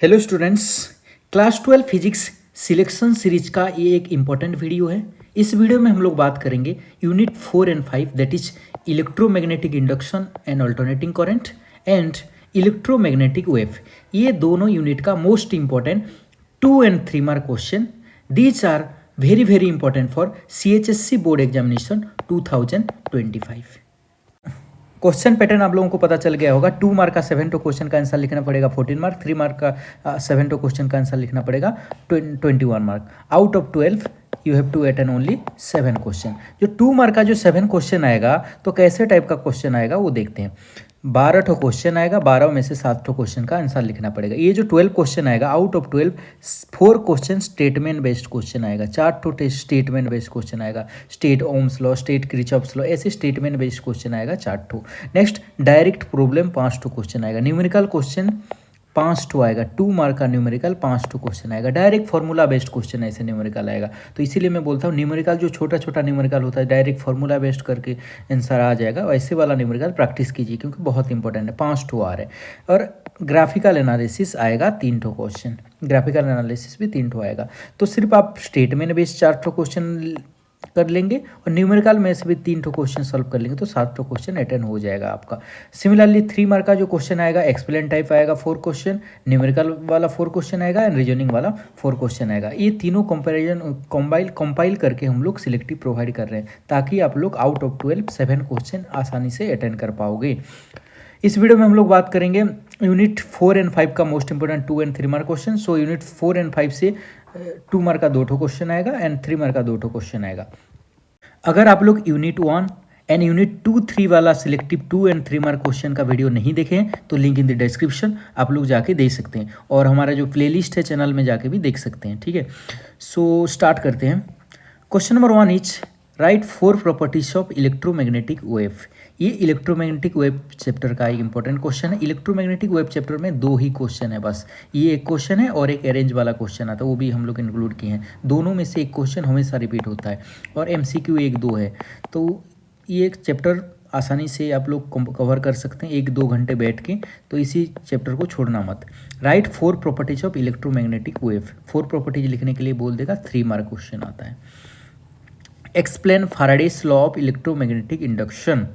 Hello students, class 12 physics selection series का ये एक इम्पॉर्टेंट वीडियो है। इस वीडियो में हम लोग बात करेंगे unit 4 and 5 that is electromagnetic induction and alternating current and electromagnetic wave. ये दोनों यूनिट का most important 2 and 3 mark question. These are very important for CHSC board examination 2025। Question pattern आप लोगों को पता चल गया होगा। 2 मार्क का 7 क्वेश्चन का आंसर लिखना पड़ेगा 14 मार्क, 3 मार्क का 7 क्वेश्चन का आंसर लिखना पड़ेगा 21 mark. Out of 12 you have to attend only 7 question. जो 2 मार्क का जो 7 क्वेश्चन आएगा तो कैसे टाइप का क्वेश्चन आएगा वो देखते हैं। 12 क्वेश्चन आएगा, 12 में से 7 क्वेश्चन का आंसर लिखना पड़ेगा। ये जो 12 क्वेश्चन आएगा, out of 12 4 question statement based question आएगा, 4 स्टेटमेंट बेस्ड क्वेश्चन आएगा। State Ohm's law, state Kirchhoff's law, ऐसे स्टेटमेंट बेस्ड क्वेश्चन आएगा 4। नेक्स्ट डायरेक्ट प्रॉब्लम 5 क्वेश्चन आएगा। न्यूमेरिकल क्वेश्चन 5 आएगा। 2 मार्क का न्यूमेरिकल 5 क्वेश्चन आएगा। डायरेक्ट फार्मूला बेस्ड क्वेश्चन ऐसे numerical आएगा। तो इसीलिए मैं बोलता हूँ न्यूमेरिकल जो छोटा न्यूमेरिकल होता है डायरेक्ट फार्मूला बेस्ड करके आंसर आ जाएगा, वैसे वाला न्यूमेरिकल प्रैक्टिस कीजिए क्योंकि बहुत इंपॉर्टेंट है। 5 आ रहे हैं। और ग्राफिकल एनालिसिस आएगा 3 क्वेश्चन, ग्राफिकल एनालिसिस भी 3 आएगा। तो सिर्फ आप स्टेटमेंट बेस्ड 4 क्वेश्चन कर लेंगे और न्यूमेरिकल में से भी 3 क्वेश्चन सॉल्व कर लेंगे तो 7 क्वेश्चन अटेंड हो जाएगा आपका। सिमिलरली 3 मार्क का जो क्वेश्चन आएगा एक्सप्लेन टाइप आएगा 4 क्वेश्चन, न्यूमेरिकल वाला 4 क्वेश्चन आएगा एंड रीजनिंग वाला 4 क्वेश्चन आएगा। ये तीनों कंपाइल करके हम लोग सिलेक्टिव प्रोवाइड कर रहे हैं ताकि आप लोग आउट ऑफ 12 7 क्वेश्चन आसानी से अटेंड कर पाओगे। इस वीडियो में हम लोग बात करेंगे यूनिट 4 एंड 5 का most important 2 and 3 mark question. So unit 4 and 5 से 2 मार्क का 2 क्वेश्चन आएगा एंड 3 मार्क का 2 क्वेश्चन आएगा। अगर आप लोग यूनिट 1 एंड यूनिट 2-3 वाला सिलेक्टिव 2 एंड 3 मार्क क्वेश्चन का वीडियो नहीं देखे हैं तो लिंक इन द डिस्क्रिप्शन आप लोग जाके देख सकते हैं और हमारा जो प्लेलिस्ट है चैनल में जाके भी देख सकते हैं। ठीक है, सो स्टार्ट करते हैं। Question number 1 is right 4 properties of electromagnetic wave. ये इलेक्ट्रोमैग्नेटिक वेव चैप्टर का एक इंपॉर्टेंट क्वेश्चन है। इलेक्ट्रोमैग्नेटिक वेव चैप्टर में 2 ही क्वेश्चन है बस। ये एक क्वेश्चन है और एक अरेंज वाला क्वेश्चन आता है, वो भी हम लोग इंक्लूड किए हैं। दोनों में से एक क्वेश्चन हमेशा रिपीट होता है और MCQ 1-2 है। तो ये एक चैप्टर आसानी से आप लोग कवर कर सकते हैं 1-2 घंटे बैठ के। तो इसी चैप्टर को छोड़ना मत। Right 4 properties of electromagnetic wave. 4 properties लिखने के लिए बोल देगा, 3 मार्क क्वेश्चन आता है। Explain Faraday's law of electromagnetic induction,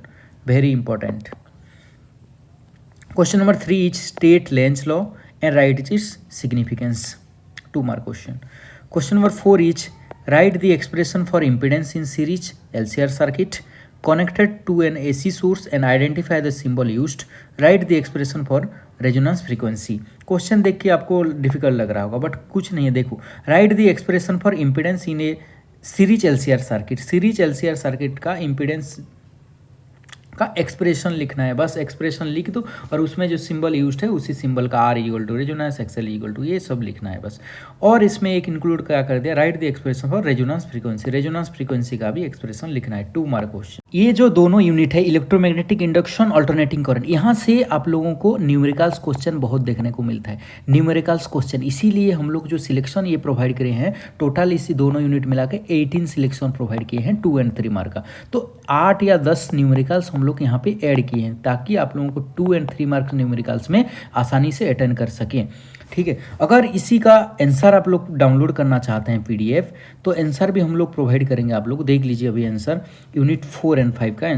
very important. Question number 3 is state Lenz law and right its significance, 2 mark question. Question number 4 is right the expression for impedance in series LCR circuit connected to an AC source and identify the symbol used. Write the expression for resonance frequency. Question देख के आपको difficult लग रहा होगा but कुछ नहीं है, देखो। Right the expression for impedance in A series LCR circuit. Series LCR circuit का इम्पीडेंस का एक्सप्रेशन लिखना है, बस एक्सप्रेशन लिख दो और उसमें जो सिंबल यूज्ड है उसी सिंबल का R = रेजोनेंस, XL = ये सब लिखना है बस। और इसमें एक इंक्लूड क्या कर दिया, right the expression for resonance frequency. Resonance frequency का भी एक्सप्रेशन लिखना है, 2 मार्क क्वेश्चन। ये जो दोनों यूनिट है इलेक्ट्रोमैग्नेटिक इंडक्शन, अल्टरनेटिंग करंट, यहाँ से आप लोगों को न्यूमेरिकल्स क्वेश्चन बहुत देखने को मिलता है। न्यूमेरिकल्स क्वेश्चन इसीलिए हम लोग जो सिलेक्शन ये प्रोवाइड करे हैं, टोटल इसी दोनों यूनिट मिला के 18 सिलेक्शन प्रोवाइड किए हैं 2 एंड 3 मार्क का। तो 8 या 10 न्यूमेरिकल्स हम लोग यहाँ पे ऐड किए हैं ताकि आप लोगों को 2 एंड 3 मार्क्स न्यूमेरिकल्स में आसानी से अटेंड कर सकें। ठीक है, अगर इसी का आंसर आप लोग डाउनलोड करना चाहते हैं PDF तो आंसर भी हम लोग प्रोवाइड करेंगे। आप लोग देख लीजिए अभी आंसर, यूनिट 4 एंड 5 का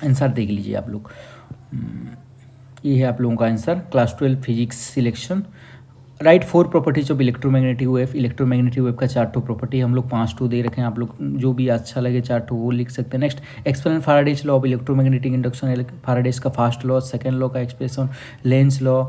आंसर देख लीजिए आप लोग। ये है आप लोगों का answer, class 12 physics selection. Right 4 properties of electromagnetic wave. Electromagnetic wave का 4 प्रॉपर्टी हम लोग 5 दे रखे हैं, आप लोग जो भी अच्छा लगे 4 वो लिख सकते हैं। Next explain Faraday's law of electromagnetic induction. Faraday's का फर्स्ट लॉ, सेकंड लॉ का एक्सप्रेशन, लेंज लॉ,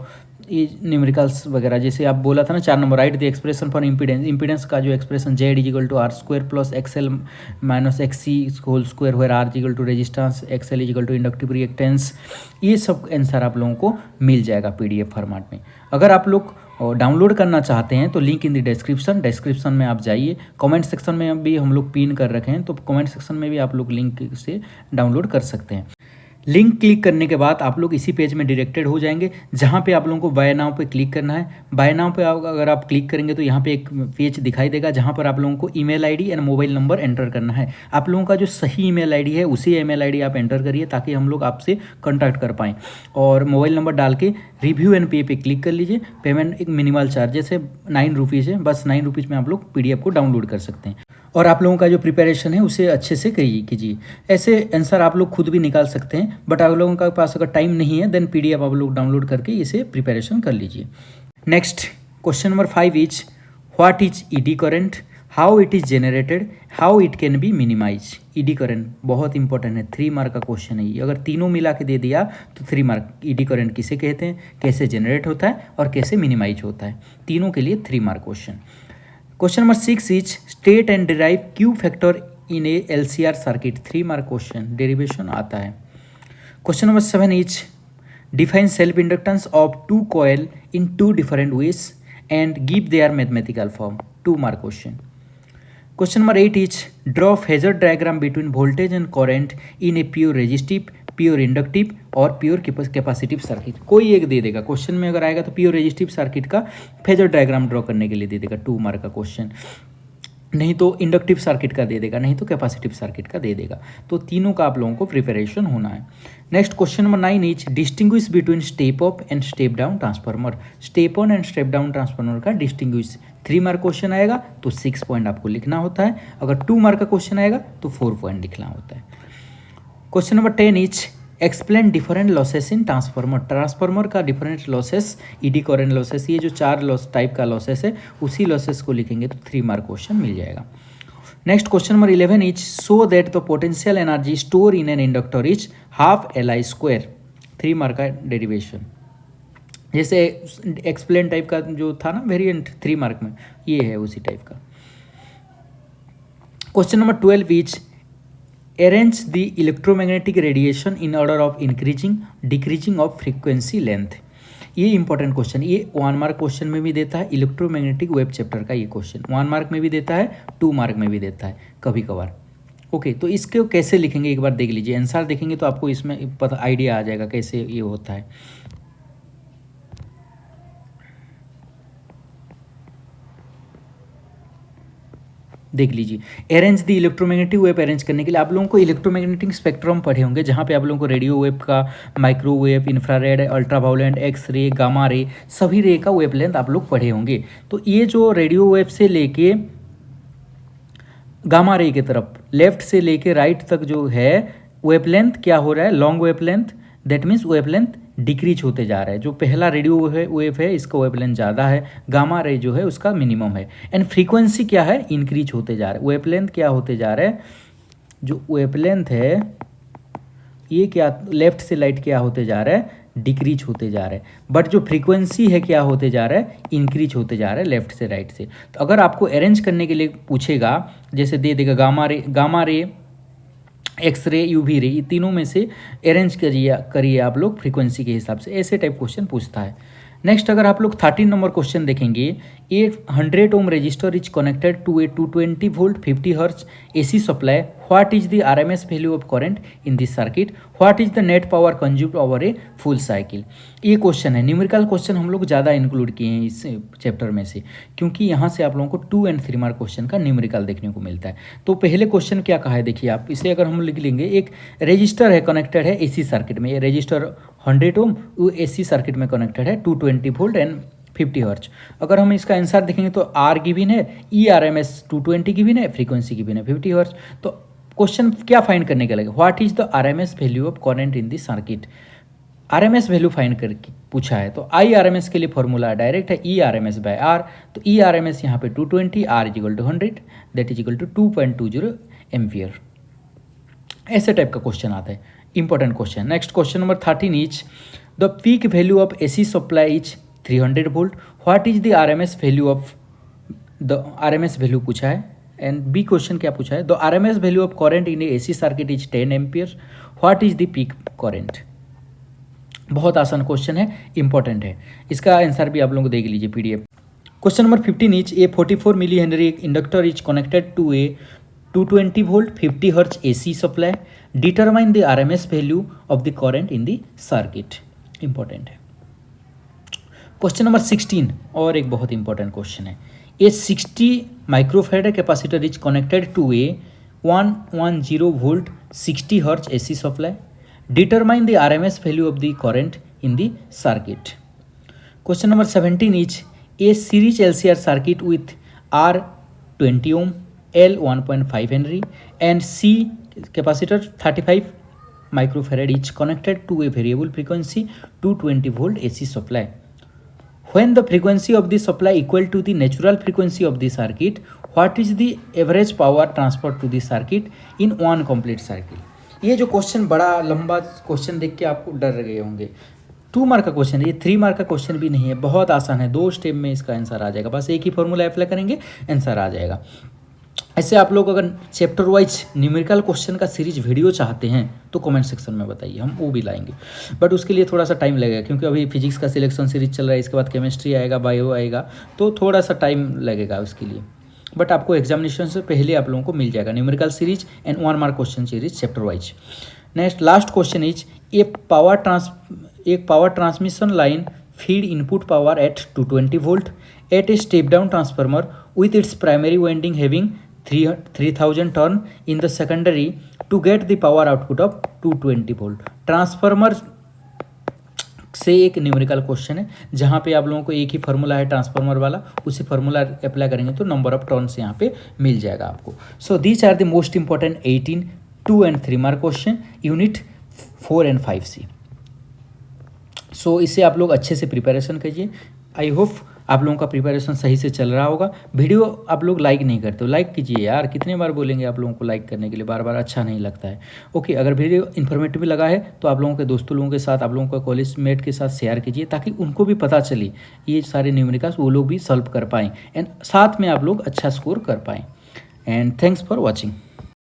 ये न्यूमेरिकल्स वगैरह। जैसे आप बोला था ना 4 number, write the expression for impedance. Impedance का जो expression Z = R² + XL - XC² where R = resistance, XL = inductive reactance. ये सब आंसर आप लोगों को मिल जाएगा PDF फॉर्मेट में। अगर आप लोग डाउनलोड करना चाहते हैं तो लिंक इन द डिस्क्रिप्शन में आप जाइए। कमेंट सेक्शन में भी हम लोग पिन कर रखे हैं, तो कमेंट सेक्शन में भी आप लोग लिंक से डाउनलोड कर सकते हैं। लिंक क्लिक करने के बाद आप लोग इसी पेज में डायरेक्टेड हो जाएंगे, जहाँ पे आप लोगों को बाय नाउ पे क्लिक करना है। बाय नाउ पे अगर आप क्लिक करेंगे तो यहाँ पे एक पेज दिखाई देगा, जहाँ पर आप लोगों को email ID and mobile number enter करना है। आप लोगों का जो सही ईमेल आईडी है उसी ईमेल आईडी आप एंटर करिए, ताकि हम लोग आपसे कॉन्टैक्ट कर पाएँ। और मोबाइल नंबर डाल के रिव्यू एंड पे क्लिक कर लीजिए। पेमेंट एक मिनिमल चार्ज जैसे 9 रुपीज़ है, बस 9 रुपीज़ में आप लोग PDF को डाउनलोड कर सकते हैं। और आप लोगों का जो प्रिपरेशन है उसे अच्छे से कीजिए। ऐसे आंसर आप लोग खुद भी निकाल सकते हैं, बट आप लोगों के पास अगर टाइम नहीं है देन PDF आप लोग डाउनलोड करके इसे प्रिपरेशन कर लीजिए। Next question number 5 is what is eddy current, how it is generated, how it can be minimize. Eddy current बहुत इंपॉर्टेंट है, 3 मार्क का क्वेश्चन है ये। अगर तीनों मिला के दे दिया तो 3 मार्क। ईडी करंट किसे कहते हैं, कैसे जनरेट होता है और कैसे मिनिमाइज होता है, तीनों के लिए 3 mark question. Question number 6 is state and derive Q factor in A LCR circuit, 3 mark question, derivation आता है। Question number 7 is define self inductance of 2 coil in 2 different ways and give their mathematical form, 2 mark question. Question number 8 is draw phasor diagram between voltage and current in a pure resistive, pure inductive और pure capacitive circuit. कोई एक दे देगा question में, अगर आएगा तो pure resistive circuit का phasor diagram draw करने के लिए दे देगा, 2 मार्क का क्वेश्चन। नहीं तो इंडक्टिव सर्किट का दे देगा, नहीं तो कैपेसिटिव सर्किट का दे देगा। तो तीनों का आप लोगों को प्रिपरेशन होना है। Next question number 9 is distinguish between step up and step down transformer, step on and step down transformer का डिस्टिंग्विश। 3 मार्क क्वेश्चन आएगा तो 6 पॉइंट आपको लिखना होता है, अगर 2 मार्क का क्वेश्चन आएगा तो 4 पॉइंट लिखना होता है। Question number 10 is explain different losses in transformer, transformer का different losses, eddy current losses, ये जो 4 लॉस टाइप का लॉसेस है उसी लॉसेस को लिखेंगे तो 3 मार्क क्वेश्चन मिल जाएगा। Next question number 11 is so that the potential energy store in an inductor is half Li², 3 mark का डेरिवेशन। जैसे एक्सप्लेन टाइप का जो था ना वेरिएंट 3 मार्क में, ये है उसी टाइप का। Question number 12 is arrange the electromagnetic radiation in order of increasing decreasing of frequency length। ये इंपॉर्टेंट क्वेश्चन, ये 1 मार्क क्वेश्चन में भी देता है, इलेक्ट्रोमैग्नेटिक वेव चैप्टर का ये क्वेश्चन 1 मार्क में भी देता है, 2 मार्क में भी देता है कभी कभार। ओके, तो इसको कैसे लिखेंगे एक बार देख लीजिए, आंसर देखेंगे तो आपको इसमें पता आइडिया आ जाएगा कैसे ये होता है। देख लीजिए arrange the electromagnetic wave, arrange करने के लिए आप लोगों को इलेक्ट्रोमैग्नेटिक स्पेक्ट्रम पढ़े होंगे, जहाँ पे आप लोगों को रेडियो वेव का, microwave, infrared, ultraviolet, X ray, gamma ray, सभी रे का वेवलेंथ आप लोग पढ़े होंगे। तो ये जो रेडियो वेव से लेके गामा रे की तरफ, लेफ्ट से लेके राइट तक जो है वेवलेंथ क्या हो रहा है, long wavelength, that means wavelength decrease होते जा रहा है। जो पहला रेडियो वेव है इसका वेवलेंथ ज़्यादा है, गामा रे जो है उसका मिनिमम है, एंड फ्रीक्वेंसी क्या है, इंक्रीज होते जा रहा है। वेवलेंथ क्या होते जा रहा है, जो वेवलेंथ है ये क्या लेफ्ट से राइट क्या होते जा रहा है, डिक्रीज होते जा रहा है, बट जो फ्रीक्वेंसी है क्या होते जा रहा है, इंक्रीज होते जा रहा है लेफ्ट से राइट से। तो अगर आपको अरेंज करने के लिए पूछेगा, जैसे दे देगा गामा रे, एक्सरे, UV रे, ये तीनों में से अरेंज करिए आप लोग फ्रीक्वेंसी के हिसाब से, ऐसे टाइप क्वेश्चन पूछता है। नेक्स्ट अगर आप लोग 13 नंबर क्वेश्चन देखेंगे, a 100 ohm resistor is connected to a 220 volt 50 hertz AC supply, what is the RMS value of current in this circuit, what is the net power consumed over a full cycle. ये question है, numerical question हम लोग ज़्यादा include किए हैं इस chapter में से, क्योंकि यहाँ से आप लोगों को 2 और 3 मार्क क्वेश्चन का न्यूमेरिकल देखने को मिलता है। तो पहले क्वेश्चन क्या कहा है देखिए आप, इसे अगर हम लिख लेंगे, एक रजिस्टर है कनेक्टेड है AC सर्किट में, ये रजिस्टर 100 ओम वो AC सर्किट में कनेक्टेड है 220 वोल्ट एंड 50 हर्ट्ज। अगर हम इसका आंसर देखेंगे तो R गिवन है, ERMS 220 गिवन है, फ्रीक्वेंसी गिवन है 50 हर्ट्ज। तो क्वेश्चन क्या फाइंड करने के लगे, what is the RMS value of current in this circuit, RMS value find करके पूछा है। तो IRMS के लिए फॉर्मूला डायरेक्ट है ERMS बाय R, तो ERMS यहाँ पे 220, R is equal to 100, that is equal to 2.20 ampere. ऐसे टाइप का क्वेश्चन आता है, important question. Next question number 13 is the peak value of AC supply is 300 volt, what is the RMS value of the RMS value पूछा है। And B question क्या पूछा है, the RMS value of current in AC circuit is 10 ampere, what is the peak current. बहुत आसान question है, important है, इसका आंसर भी आप लोगों को देख लीजिए PDF। Question number 15 is a 44 millihenry inductor is connected to a 220 volt 50 hertz AC supply. Determine the RMS value of the current in the circuit. Important है. क्वेश्चन नंबर 16 और एक बहुत इंपॉर्टेंट क्वेश्चन है. A 60 microfarad capacitor is connected to a 110 volt 60 hertz AC supply. Determine the RMS value of the current in the circuit. Question number 17 is a series LCR circuit with R 20 ohm, L 1.5 Henry and C capacitor 35 microfarad is connected to a variable frequency 220 volt AC supply. When the frequency of the supply equal to the natural frequency of the circuit, what is the average power transferred to the circuit in one complete cycle? ये जो question बड़ा लंबा question देख के आपको डर गए होंगे. 2 मार्क का क्वेश्चन है ये, 3 मार्क का क्वेश्चन भी नहीं है, बहुत आसान है. 2 स्टेप में इसका आंसर आ जाएगा, बस एक ही फॉर्मूला अप्लाई करेंगे आंसर आ जाएगा. ऐसे आप लोग अगर चैप्टर वाइज न्यूमेरिकल क्वेश्चन का सीरीज वीडियो चाहते हैं तो कमेंट सेक्शन में बताइए, हम वो भी लाएंगे. बट उसके लिए थोड़ा सा टाइम लगेगा क्योंकि अभी फिजिक्स का सिलेक्शन सीरीज चल रहा है, इसके बाद केमिस्ट्री आएगा, बायो आएगा, तो थोड़ा सा टाइम लगेगा उसके लिए. बट आपको एग्जामिनेशन से पहले आप लोगों को मिल जाएगा numerical series and 1 mark question series chapter wise. Next last question is एक power transmission line feed input power at 220 volt at a step down transformer with its primary winding having 3000 turn in the secondary to get the power output of 220 volt. Transformer से एक numerical question है जहाँ पे आप लोगों को एक ही formula है ट्रांसफार्मर वाला, उसी फार्मूला अप्लाई करेंगे तो नंबर ऑफ टर्न्स यहाँ पे मिल जाएगा आपको. So these are the most important 18 2 and 3 mark question unit 4 and 5C. So इसे आप लोग अच्छे से प्रिपरेशन कीजिए. आई होप आप लोगों का प्रिपरेशन सही से चल रहा होगा. वीडियो आप लोग लाइक नहीं करते हो, लाइक कीजिए यार, कितने बार बोलेंगे आप लोगों को लाइक करने के लिए, बार बार अच्छा नहीं लगता है. ओके, अगर वीडियो इन्फॉर्मेटिव लगा है तो आप लोगों के दोस्तों लोगों के साथ, आप लोगों का कॉलेज मेट के साथ शेयर कीजिए ताकि उनको भी पता चले ये सारे न्यूमेरिकल्स वो लोग भी सॉल्व कर पाएँ एंड साथ में आप लोग अच्छा स्कोर कर पाएँ. And thanks for watching.